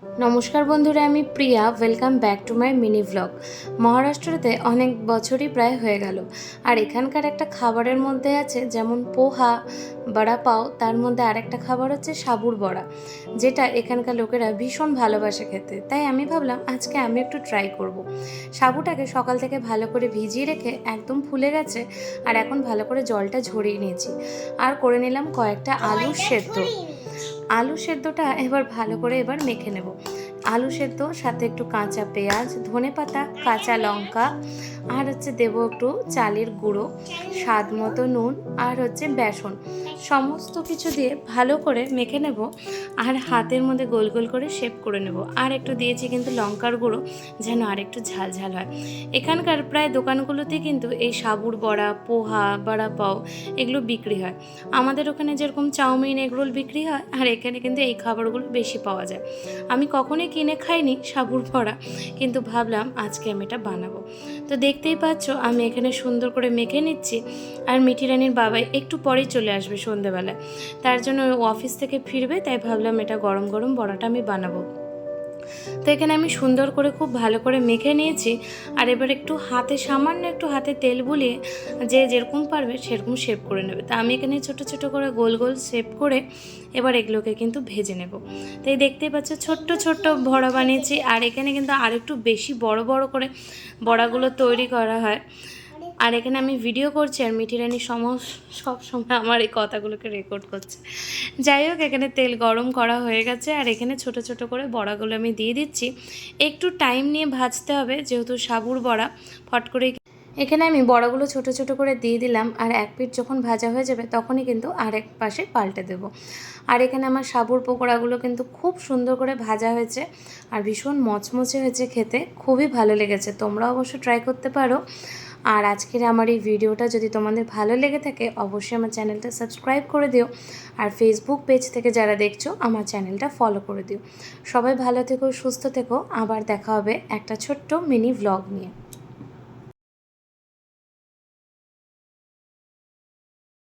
নমস্কার বন্ধুরা, আমি Priya. Welcome back to my mini blog. মহারাষ্ট্রতে অনেক বছরই প্রায় হয়ে গেল, আর এখানকার একটা খাবারের মধ্যে আছে যেমন পোহা, বড়া পাও, তার মধ্যে আরেকটা খাবার হচ্ছে সাবুর বড়া, যেটা এখানকার লোকেরা ভীষণ ভালোবাসে খেতে। তাই আমি ভাবলাম আজকে আমি একটু ট্রাই করব। সাবুটাকে সকাল থেকে ভালো করে ভিজিয়ে রেখে একদম ফুলে গেছে, আর এখন ভালো করে জলটা ঝরিয়ে নিয়েছি, আর করে নিলাম কয়েকটা আলু সেদ্ধ। আলু সেদ্ধটা এবার ভালো করে মেখে নেব। আলু সেদ্ধ সাথে একটু কাঁচা পেঁয়াজ, ধনেপাতা, কাঁচা লঙ্কা, আর দেবো একটু চালের গুঁড়ো, স্বাদ মতো নুন, আর বেসন, সমস্ত কিছু দিয়ে ভালো করে মেখে নেব। আর হাতের মধ্যে গোল গোল করে শেপ করে নেব। আর একটু দিয়েছি কিন্তু লঙ্কার গুঁড়ো, যেন আর একটু ঝাল ঝাল হয়। এখানকার প্রায় দোকানগুলোতে কিন্তু এই সাবুর বড়া, পোহা, বড়া পাও এগুলো বিক্রি হয়। আমাদের ওখানে যেরকম চাউমিন, এগরোল বিক্রি হয়, আর এখানে কিন্তু এই খাবারগুলো বেশি পাওয়া যায়। আমি কখনোই কিনে খাইনি সাবুর বড়া, কিন্তু ভাবলাম আজকে আমি এটা বানাবো। তো দেখতেই পাচ্ছ আমি এখানে সুন্দর করে মেখে নিচ্ছি। আর মিঠি রানীর বাবাই একটু পরেই চলে আসবে সন্ধেবেলায়, তার জন্য অফিস থেকে ফিরবে, তাই ভাবলাম এটা গরম গরম বড়াটা আমি বানাবো। তো এখানে আমি সুন্দর করে খুব ভালো করে মেখে নিয়েছি। আর এবার সামান্য একটু হাতে তেল বুলিয়ে যে যেরকম পারবে সেরকম শেপ করে নেবে। তা আমি এখানে ছোট ছোট করে গোল গোল শেপ করে এবার এগুলোকে কিন্তু ভেজে নেব। তাই দেখতেই পাচ্ছ ছোট্ট ছোট্ট বড়া বানিয়েছি। আর এখানে কিন্তু আরেকটু বেশি বড় বড় করে বড়াগুলো তৈরি করা হয়। আর এখানে আমি ভিডিও করছি, আর মিঠি রানী সব সময় আমার এই কথাগুলোকে রেকর্ড করছে। যাই হোক, এখানে তেল গরম করা হয়ে গেছে, আর এখানে ছোট ছোট করে বড়াগুলো আমি দিয়ে দিচ্ছি। একটু টাইম নিয়ে ভাজতে হবে, যেহেতু সাবুর বড়া ফট করে। এখানে আমি বড়াগুলো ছোট ছোট করে দিয়ে দিলাম, আর এক পিঠ যখন ভাজা হয়ে যাবে তখনই কিন্তু আরেক পাশে পাল্টে দেব। আর এখানে আমার সাবুর পকোড়াগুলো কিন্তু খুব সুন্দর করে ভাজা হয়েছে, আর ভীষণ মচমচে হয়েছে, খেতে খুবই ভালো লেগেছে। তোমরা অবশ্য ট্রাই করতে পারো। আর আজকের আমার এই ভিডিওটা যদি তোমাদের ভালো লেগে থাকে, অবশ্যই আমার চ্যানেলটা সাবস্ক্রাইব করে দিও। আর ফেসবুক পেজ থেকে যারা দেখছো, আমার চ্যানেলটা ফলো করে দিও। সবাই ভালো থেকো, সুস্থ থেকো। আবার দেখা হবে একটা ছোট্ট মিনি ভ্লগ নিয়ে।